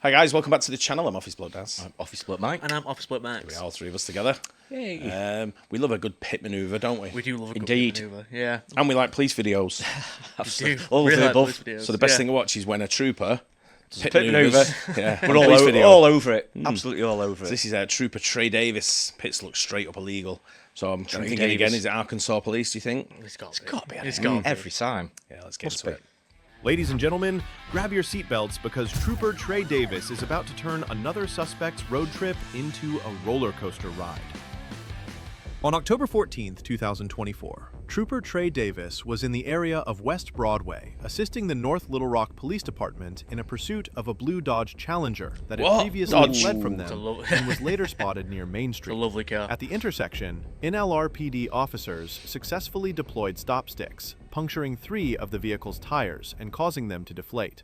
Hi guys, welcome back to the channel. I'm Office Bloke Daz. I'm Office Bloke Mike. And I'm Office Bloke Max. We're all three of us together. Yay. We love a good pit manoeuvre, don't we? We do love a Indeed. good manoeuvre, yeah. And we like police videos. We do. All of Really the like above. those videos, So the best yeah. thing to watch is when a trooper Pit manoeuvre. Yeah, We're all over it. Absolutely all over So it. this is Trooper Trey Davis. Pits look straight up illegal. So I'm thinking Davis. again, is it Arkansas Police, do you think? It's got to be. Got to be. It's got to be. Every time. Yeah, let's get Must into be. it. Ladies and gentlemen, grab your seatbelts because Trooper Trey Davis is about to turn another suspect's road trip into a roller coaster ride. On October 14th, 2024, Trooper Trey Davis was in the area of West Broadway, assisting the North Little Rock Police Department in a pursuit of a blue Dodge Challenger that had What? previously Dodge. fled from It's a them lo- and was later spotted near Main It's a Street. lovely car. At the intersection, NLRPD officers successfully deployed stop sticks, puncturing 3 of the vehicle's tires and causing them to deflate.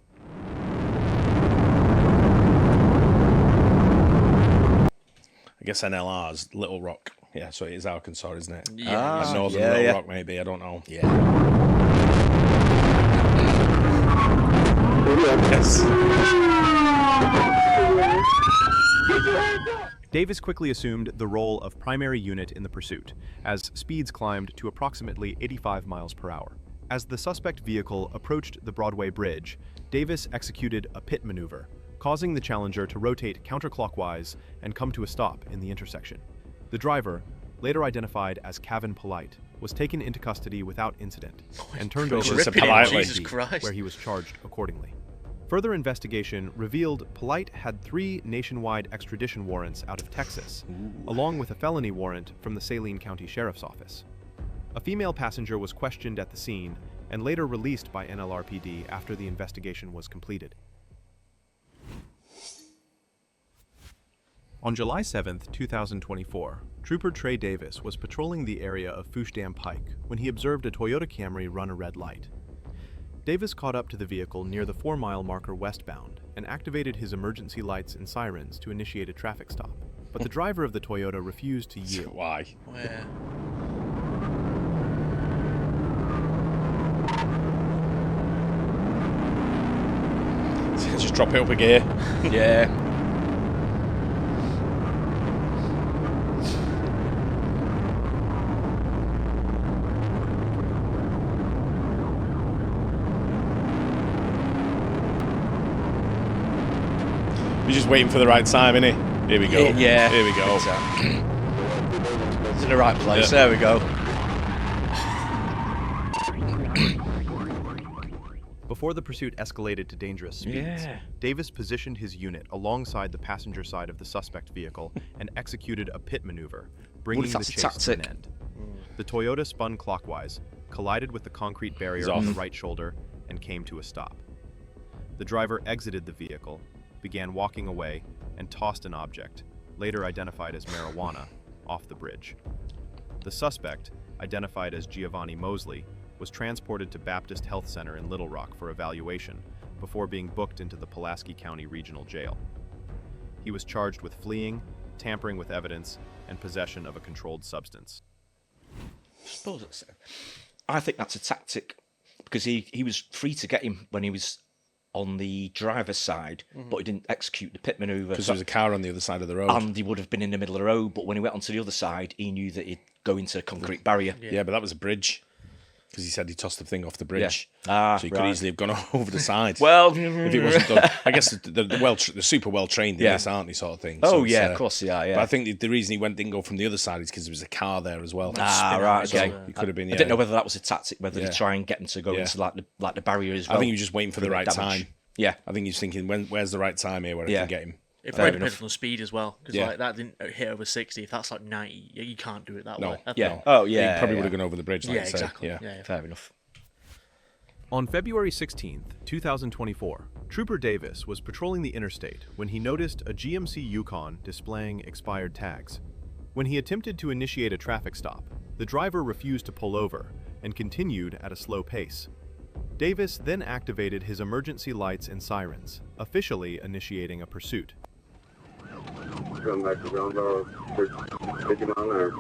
I guess NLR's Little Rock. Yeah, so it is Arkansas, isn't it? Yeah. Like Northern yeah, Little yeah. Rock, maybe. I don't know. Yeah. Yes. Davis quickly assumed the role of primary unit in the pursuit, as speeds climbed to approximately 85 miles per hour. As the suspect vehicle approached the Broadway Bridge, Davis executed a pit maneuver, causing the Challenger to rotate counterclockwise and come to a stop in the intersection. The driver, later identified as Kevin Polite, was taken into custody without incident and turned over Just to said politely. Jesus Christ. where he was charged accordingly. Further investigation revealed Polite had 3 nationwide extradition warrants out of Texas, along with a felony warrant from the Saline County Sheriff's Office. A female passenger was questioned at the scene and later released by NLRPD after the investigation was completed. On July 7, 2024, Trooper Trey Davis was patrolling the area of Fooshdam Pike when he observed a Toyota Camry run a red light. Davis caught up to the vehicle near the 4-mile marker westbound and activated his emergency lights and sirens to initiate a traffic stop. But the driver of the Toyota refused to yield. Why? Where? Just drop it up a gear. Yeah. He's just waiting for the right time, isn't he? Here we go. Yeah. Here we go. It's in the right place. Yeah. There we go. Before the pursuit escalated to dangerous speeds, Yeah. Davis positioned his unit alongside the passenger side of the suspect vehicle and executed a pit maneuver, bringing if the that's a chase to an tactic? end. The Toyota spun clockwise, collided with the concrete barrier He's on the off. right shoulder, and came to a stop. The driver exited the vehicle, began walking away, and tossed an object, later identified as marijuana, off the bridge. The suspect, identified as Giovanni Mosley, was transported to Baptist Health Center in Little Rock for evaluation before being booked into the Pulaski County Regional Jail. He was charged with fleeing, tampering with evidence, and possession of a controlled substance. I think that's a tactic because he was free to get him when he was on the driver's side, but he didn't execute the pit maneuver. Because there was a car on the other side of the road. And he would have been in the middle of the road, but when he went onto the other side, he knew that he'd go into a concrete barrier. Yeah, but that was a bridge. Because he said he tossed the thing off the bridge. Ah, so he could right. easily have gone over the side. Well, if it wasn't done. I guess they're super well trained in this, aren't they, sort of thing. Oh, So it's, yeah, of course they are, yeah. But I think the reason he didn't go from the other side is because there was a car there as well. Ah, right, So okay. he could have been, I yeah. didn't know whether that was a tactic, whether Yeah. they try and get him to go Yeah. into like the barrier as well. I think he was just waiting for the right damage. time. Yeah. I think he was thinking, where's the right time here where I Yeah. can get him? It Fair probably depends on the speed as well, because Yeah. like that didn't hit over 60. If that's like 90, you can't do it that No. way. I Yeah. think. Oh, yeah. He probably yeah. would have gone over the bridge, like Yeah, you say. exactly. Yeah. Yeah. Fair enough. On February 16th, 2024, Trooper Davis was patrolling the interstate when he noticed a GMC Yukon displaying expired tags. When he attempted to initiate a traffic stop, the driver refused to pull over and continued at a slow pace. Davis then activated his emergency lights and sirens, officially initiating a pursuit. Come back around or take him on there.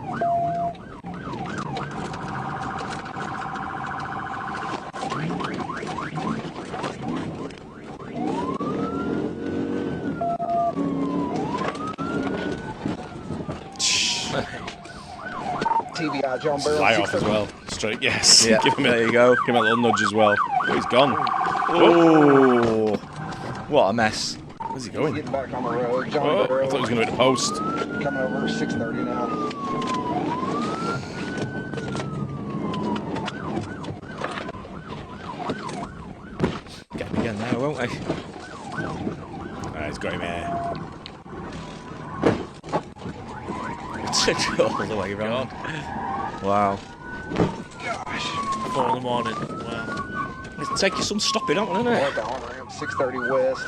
TBI, John Barrel. Fly off as well. Straight, yes. Yeah, Give him there you go. Give him a little nudge as well. Oh, he's gone. Oh, what a mess. Where's he He's going? getting back on the road. John Oh, I Barrel. thought he was going to hit the post. Coming over 6:30 now. Get him again now, won't we? He's got him here. All the way around. Wow. 4 in the morning. Wow. It'll take you some stopping out, won't it? North on-ramp, 6:30 west.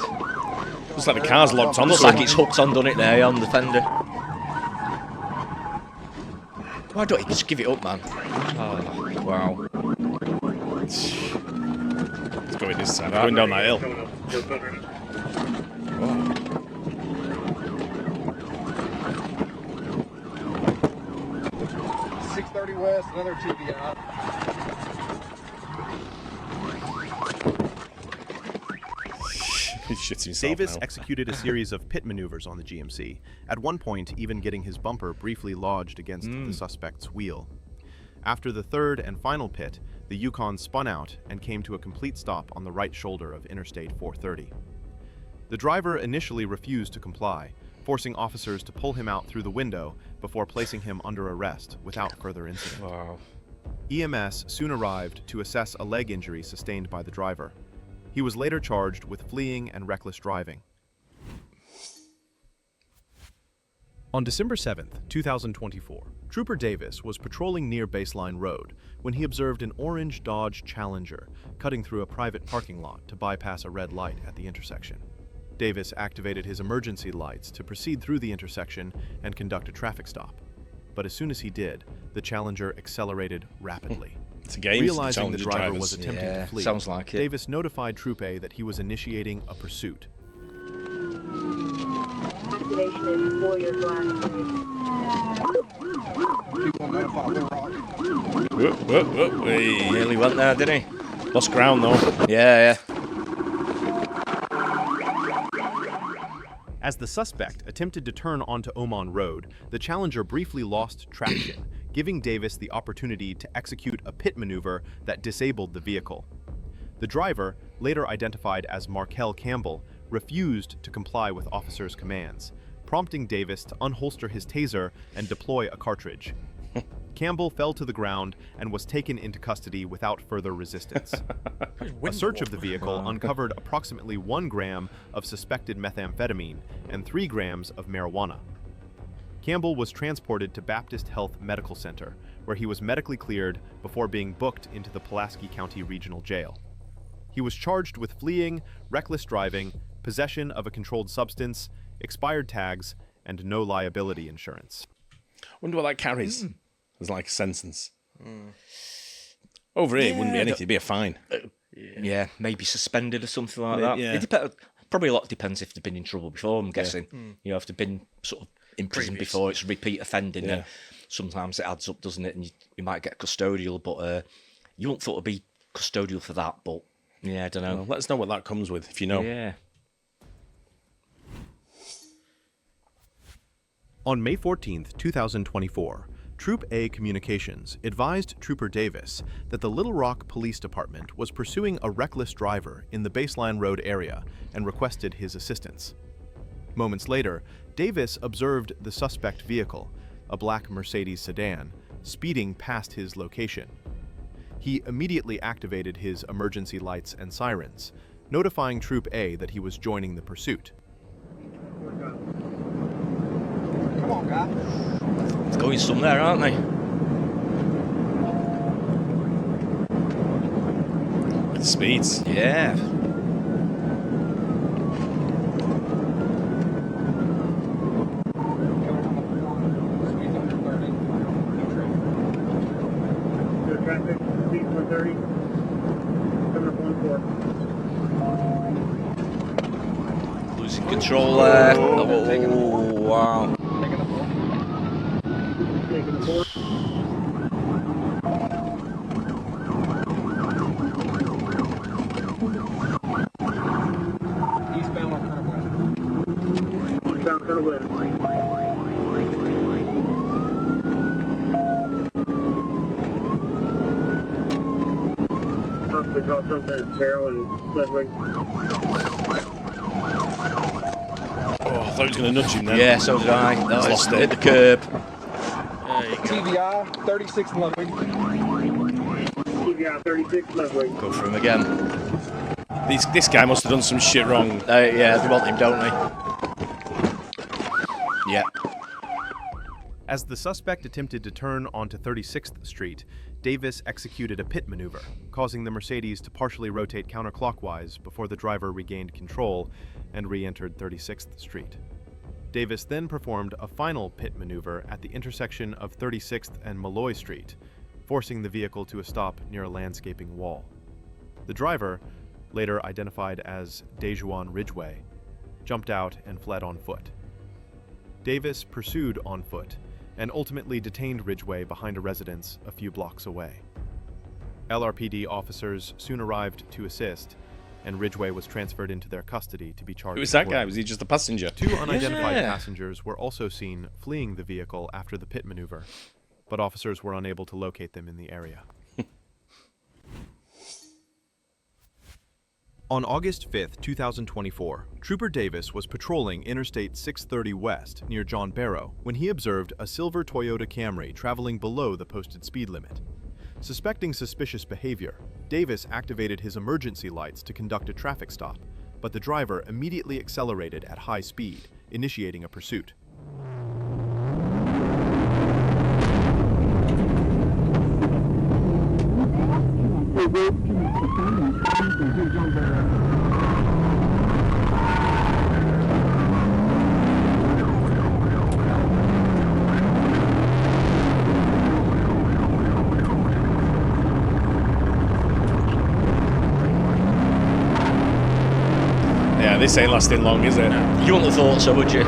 Looks like the car's locked on. Looks like it's hooked on, done it there on the fender. Why don't you just give it up, man? Oh, wow. It's going this time. Going down that hill. Oh. 6:30 west, another TBI. He shits himself Davis now. executed a series of pit maneuvers on the GMC, at one point even getting his bumper briefly lodged against the suspect's wheel. After the third and final pit, the Yukon spun out and came to a complete stop on the right shoulder of Interstate 430. The driver initially refused to comply, forcing officers to pull him out through the window before placing him under arrest without further incident. Wow. EMS soon arrived to assess a leg injury sustained by the driver. He was later charged with fleeing and reckless driving. On December 7th, 2024, Trooper Davis was patrolling near Baseline Road when he observed an orange Dodge Challenger cutting through a private parking lot to bypass a red light at the intersection. Davis activated his emergency lights to proceed through the intersection and conduct a traffic stop. But as soon as he did, the Challenger accelerated rapidly. It's a game. Realizing the driver drivers. was attempting to flee, sounds like it. Davis notified Troop A that he was initiating a pursuit. Destination is Warrior Glass. People notify Little Rock. Whoop, whoop, whoop. Hey. Nearly went there, didn't he? Lost ground though. Yeah, yeah. As the suspect attempted to turn onto Oman Road, the Challenger briefly lost traction, giving Davis the opportunity to execute a pit maneuver that disabled the vehicle. The driver, later identified as Markel Campbell, refused to comply with officers' commands, prompting Davis to unholster his taser and deploy a cartridge. Campbell fell to the ground and was taken into custody without further resistance. A search of the vehicle uncovered approximately 1 gram of suspected methamphetamine and 3 grams of marijuana. Campbell was transported to Baptist Health Medical Center, where he was medically cleared before being booked into the Pulaski County Regional Jail. He was charged with fleeing, reckless driving, possession of a controlled substance, expired tags, and no liability insurance. Wonder what that carries. It's like a sentence. Over here, it wouldn't be anything. It'd be a fine. Yeah, maybe suspended or something like that. Yeah. Probably a lot depends if they've been in trouble before, I'm guessing. You know, if they've been sort of in prison Previous. before, it's repeat offending. Yeah. Sometimes it adds up, doesn't it? And you might get custodial, but you wouldn't thought it'd be custodial for that. But yeah, I don't know. Well, let us know what that comes with, if you know. Yeah. On May 14th, 2024, Troop A Communications advised Trooper Davis that the Little Rock Police Department was pursuing a reckless driver in the Baseline Road area and requested his assistance. Moments later, Davis observed the suspect vehicle, a black Mercedes sedan, speeding past his location. He immediately activated his emergency lights and sirens, notifying Troop A that he was joining the pursuit. Come on, guy. It's going somewhere, aren't they? With the speeds. Yeah. Speed under 30. No traffic. Good traffic, speed 130. Coming up 14. Losing control there. Oh, wow. Taking the 4. Taking the 4. Eastbound on Colonel West. Down Colonel West. saw something at Sparrow and Ledwig. Oh, I thought he was going to nudge him then. Yeah, so did I. That was Lost it. hit the curb. There you go. TVI, 36 Ludwig. TVI 36 Ledwig. Go for him again. This guy must have done some shit wrong. Yeah, they want him, don't they? Yeah. As the suspect attempted to turn onto 36th Street, Davis executed a pit maneuver, causing the Mercedes to partially rotate counterclockwise before the driver regained control and re-entered 36th Street. Davis then performed a final pit maneuver at the intersection of 36th and Malloy Street, forcing the vehicle to a stop near a landscaping wall. The driver, later identified as Dejuan Ridgway, jumped out and fled on foot. Davis pursued on foot and ultimately detained Ridgway behind a residence a few blocks away. LRPD officers soon arrived to assist, and Ridgway was transferred into their custody to be charged. Who was that guy? accordingly. Was he just a passenger? Two unidentified Yeah. passengers were also seen fleeing the vehicle after the pit maneuver, but officers were unable to locate them in the area. On August 5th, 2024, Trooper Davis was patrolling Interstate 630 West near John Barrow when he observed a silver Toyota Camry traveling below the posted speed limit. Suspecting suspicious behavior, Davis activated his emergency lights to conduct a traffic stop, but the driver immediately accelerated at high speed, initiating a pursuit. Yeah, this ain't lasting long, is it? You wouldn't have thought so, would you?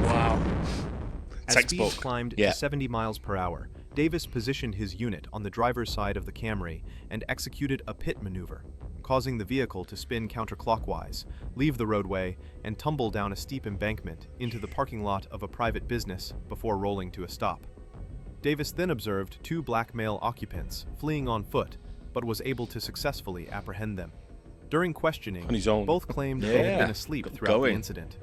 Wow. As Textbook. speeds climbed Yeah. to 70 miles per hour, Davis positioned his unit on the driver's side of the Camry and executed a pit maneuver, causing the vehicle to spin counterclockwise, leave the roadway, and tumble down a steep embankment into the parking lot of a private business before rolling to a stop. Davis then observed two black male occupants fleeing on foot, but was able to successfully apprehend them. During questioning, On his own. both claimed they had Yeah, been asleep got throughout the going. incident.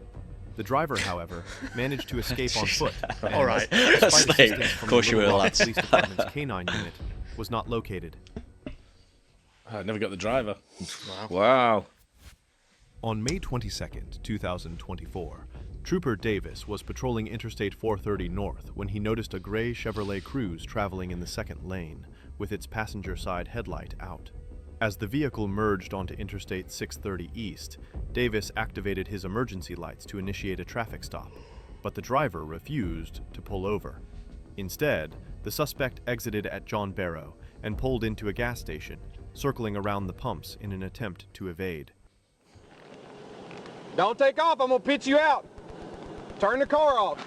The driver, however, managed to escape on foot. and, All right. despite Asleep. assistance from Of course the you Little will, Rock lads. Police Department's K9 unit, was not located. I never got the driver. Wow. On May 22nd, 2024, Trooper Davis was patrolling Interstate 430 North when he noticed a gray Chevrolet Cruze traveling in the second lane, with its passenger side headlight out. As the vehicle merged onto Interstate 630 East, Davis activated his emergency lights to initiate a traffic stop, but the driver refused to pull over. Instead, the suspect exited at John Barrow and pulled into a gas station, circling around the pumps in an attempt to evade. Don't take off, I'm gonna pitch you out. Turn the car off.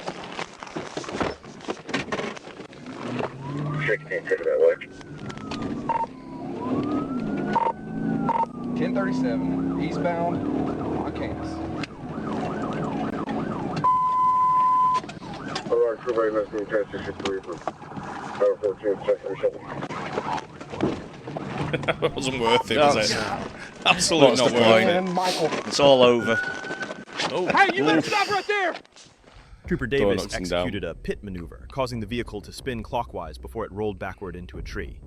16 took it that way. 1037, eastbound on Canis. Alright, Trooper, investing transition 3 for Tower 14, second result. It wasn't worth it, was it? Absolutely What's not the worth point? it. And Michael. It's all over. Oh, Hey, you better stop right there! Trooper Door Davis knocks him down. executed a pit maneuver, causing the vehicle to spin clockwise before it rolled backward into a tree.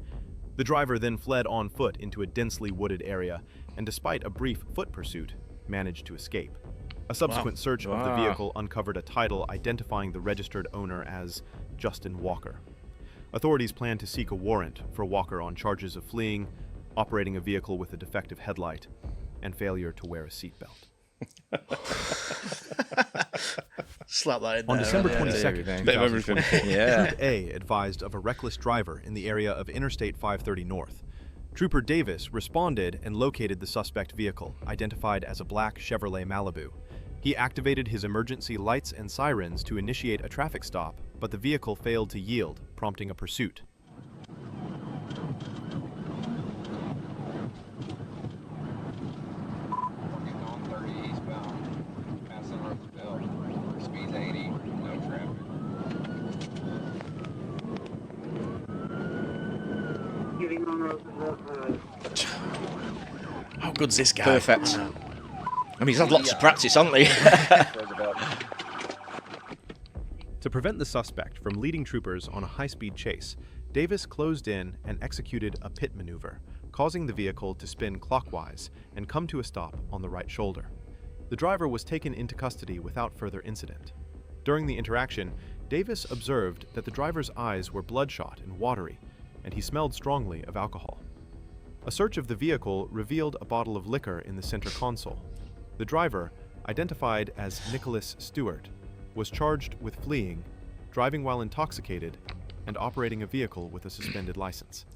The driver then fled on foot into a densely wooded area, and despite a brief foot pursuit, managed to escape. A subsequent search of the Wow. vehicle uncovered a title identifying the registered owner as Justin Walker. Authorities plan to seek a warrant for Walker on charges of fleeing, operating a vehicle with a defective headlight, and failure to wear a seatbelt. Slap that in On there. December yeah. 22nd, Bit of everything. 2024, Yeah. Troop A advised of a reckless driver in the area of Interstate 530 North. Trooper Davis responded and located the suspect vehicle, identified as a black Chevrolet Malibu. He activated his emergency lights and sirens to initiate a traffic stop, but the vehicle failed to yield, prompting a pursuit. On 30 eastbound, passing Rose Bell. Giving on How good's this guy? Perfect. I mean, he's had lots of practice, hasn't he? To prevent the suspect from leading troopers on a high-speed chase, Davis closed in and executed a pit maneuver, causing the vehicle to spin clockwise and come to a stop on the right shoulder. The driver was taken into custody without further incident. During the interaction, Davis observed that the driver's eyes were bloodshot and watery, and he smelled strongly of alcohol. A search of the vehicle revealed a bottle of liquor in the center console. The driver, identified as Nicholas Stewart, was charged with fleeing, driving while intoxicated, and operating a vehicle with a suspended license.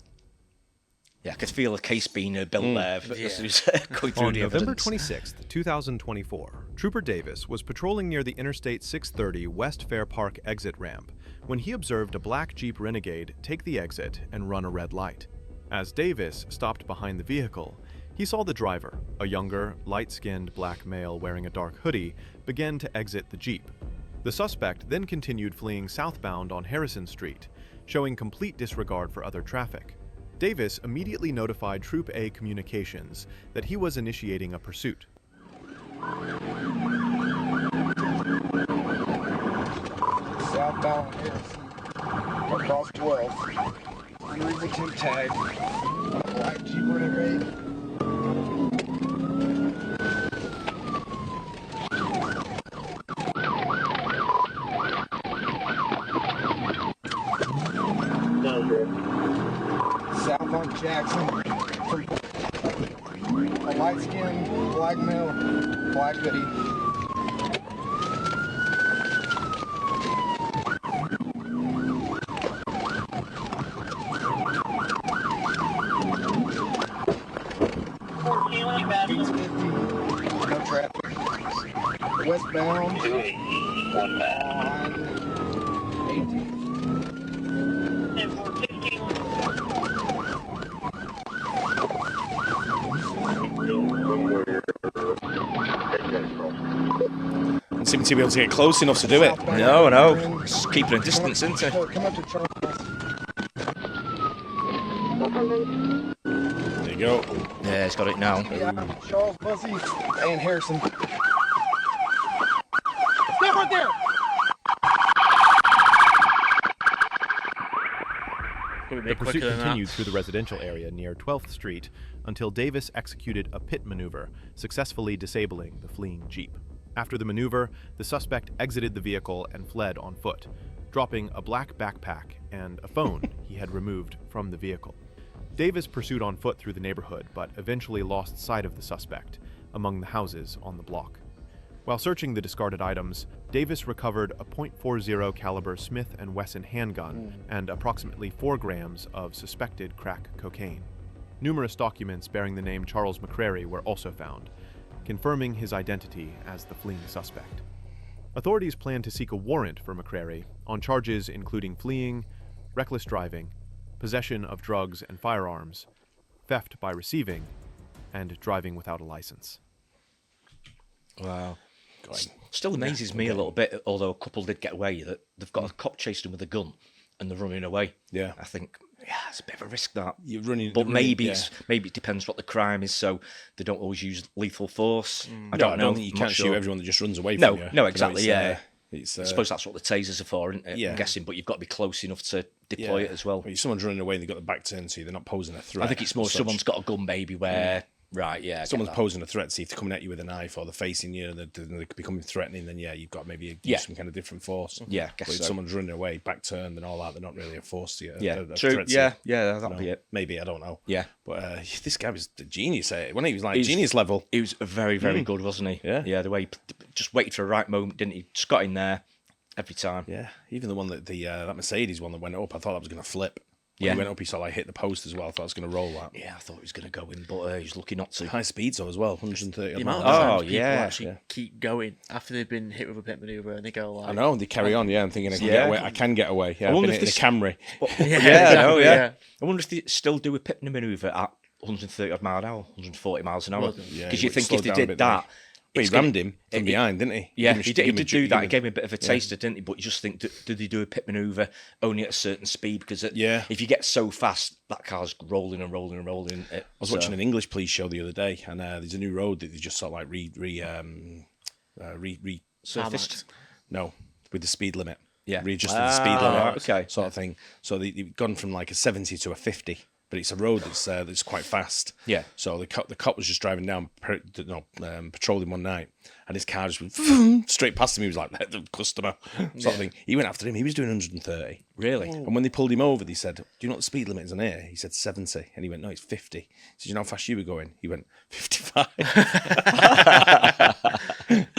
Yeah, I could feel a case being built there. But Yeah. this was going through On the November evidence. 26, 2024, Trooper Davis was patrolling near the Interstate 630 West Fair Park exit ramp when he observed a black Jeep Renegade take the exit and run a red light. As Davis stopped behind the vehicle, he saw the driver, a younger, light-skinned black male wearing a dark hoodie, begin to exit the Jeep. The suspect then continued fleeing southbound on Harrison Street, showing complete disregard for other traffic. Davis immediately notified Troop A Communications that he was initiating a pursuit. Southbound Harrison, across 12. Unreasonable tag. Black Jeep Renegade. South on Jackson. A light skinned black male, black hoodie. East 50, no traffic. Westbound on 18. Doesn't seem to be able to get close enough to do it. No. Just keeping a distance, isn't it? Come up to Charles. There you go. Yeah, he's got it now. Yeah, Charles Bussey and Harrison. Stop right there! Could be The a bit pursuit quicker than continued that. through the residential area near 12th Street until Davis executed a pit maneuver, successfully disabling the fleeing Jeep. After the maneuver, the suspect exited the vehicle and fled on foot, dropping a black backpack and a phone he had removed from the vehicle. Davis pursued on foot through the neighborhood, but eventually lost sight of the suspect among the houses on the block. While searching the discarded items, Davis recovered a .40 caliber Smith & Wesson handgun and approximately 4 grams of suspected crack cocaine. Numerous documents bearing the name Charles McCrary were also found, confirming his identity as the fleeing suspect. Authorities plan to seek a warrant for McCrary on charges including fleeing, reckless driving, possession of drugs and firearms, theft by receiving, and driving without a license. Wow. Going. Still amazes me a little bit, although a couple did get away, that they've got a cop chasing them with a gun and they're running away. Yeah. I think, yeah, it's a bit of a risk, that. You're running. But maybe yeah. maybe it depends what the crime is, so they don't always use lethal force. I No, don't know. think you I'm can't not shoot sure. everyone that just runs away No, from you. no, You know, exactly, yeah. It's, I suppose that's what the tasers are for, isn't it? Yeah. I'm guessing, but you've got to be close enough to deploy it as well. If someone's running away and they've got the back turned to you, they're not posing a threat. I think it's more as such. someone's got a gun, maybe, where... Right, yeah. I get Someone's that. posing a threat, see if they're coming at you with a knife or they're facing you and they're becoming threatening, then yeah, you've got maybe use Yeah. some kind of different force. Yeah, I But guess if so. someone's running away, back turned and all that, they're not really a force to you. Yeah, a true. threat to you. Yeah, that'll No, be it. Maybe, I don't know. Yeah. But this guy was a genius. When he was like He's- genius level. He was very, very good, wasn't he? Yeah. Yeah, the way he just waited for the right moment, didn't he? Just got in there every time. Yeah, even the one that that Mercedes one that went up, I thought that was going to flip. When Yeah. he went up, he sort of like hit the post as well. I thought it was going to roll that. Yeah, I thought he was going to go in, but he's lucky not to. High speeds though as well, 130 The miles. amount of Oh, times people yeah. actually keep going after they've been hit with a pit maneuver and they go like... I know, and they carry on. Yeah, I'm thinking I can Yeah. get away. I can get away. Yeah, I I've wonder been if in a this- Camry. Yeah, I know, exactly, yeah. I wonder if they still do a pit maneuver at 130 mile an hour, 140 miles an hour. Well, Because yeah, you it think slowed if they down a did bit, that, But he it's gonna- rammed him from behind, didn't he? Yeah, Give him a- he give him a did ju- do give that. him He a- gave him a bit of a taster, didn't he? But you just think, did he do a pit maneuver only at a certain speed? Because Yeah. if you get so fast, that car's rolling and rolling and rolling. I was watching an English police show the other day, and there's a new road that they just sort of like surfaced. no, with the speed limit. Yeah. Readjusted the speed limit. right, okay. Sort of thing. So they've gone from like a 70 to a 50, but it's a road that's quite fast. Yeah. So the cop was just driving down, patrolling one night, and his car just went straight past him. He was like, the customer, sort of thing. He went after him. He was doing 130. Really? And when they pulled him over, they said, "Do you know what the speed limit is on here?" He said 70, and he went, "No, it's 50." He said, "You know how fast you were going?" He went, 55. He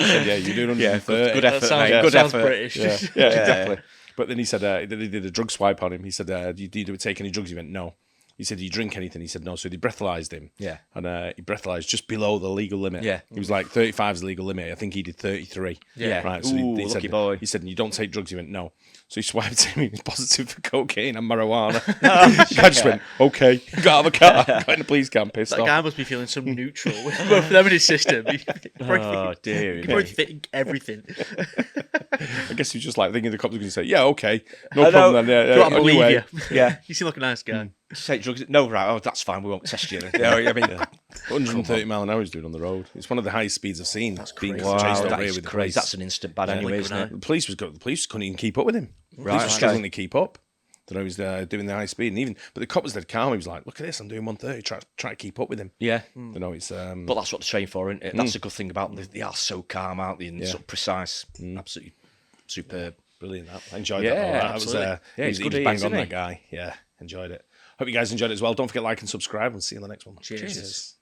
said, "Yeah, you're doing 130." Yeah, good effort, sounds, mate. Good sounds effort. British. Yeah, exactly. But then he said, they did a drug swipe on him. He said, do you take any drugs? He went, no. He said, do you drink anything? He said, no. So they breathalyzed him. Yeah. And he breathalyzed just below the legal limit. Yeah. He was like, 35 is the legal limit. I think he did 33. Yeah. Right. So Ooh, he lucky said, boy. He said, you don't take drugs? He went, no. So he swiped him. He was positive for cocaine and marijuana. The guy just went, okay. Got out of the car. Got in the police car, pissed That off. guy must be feeling some neutral with both of them in his system. Oh, dear. You both think everything. I guess he was just like thinking the cops were going to say, yeah, okay. No I know. problem then. Yeah, I on your believe way. you. Yeah. You seem like a nice guy. Take drugs? No, right. Oh, that's fine. We won't test you. Yeah, I mean, 130 mile an hour he's doing on the road. It's one of the highest speeds I've seen. That's crazy. wow, chased over that here is with the crazy. police. That's an instant bad anyway, Liquid isn't it? eye. The police couldn't even keep up with him. The police were Right, struggling okay. to keep up. Don't know, he was doing the high speed, and but the cop was dead calm. He was like, "Look at this, I'm doing 130. Try to keep up with him." Yeah. You know, it's But that's what they're trained for, isn't it? That's a good thing about them. They are so calm, aren't they? And sort of precise. Absolutely superb. brilliant. I enjoyed Yeah, that. That was absolutely. Yeah, he it's was good bang ears, on isn't that he? guy. Yeah, enjoyed it. Hope you guys enjoyed it as well. Don't forget to like and subscribe, and see you in the next one. Cheers.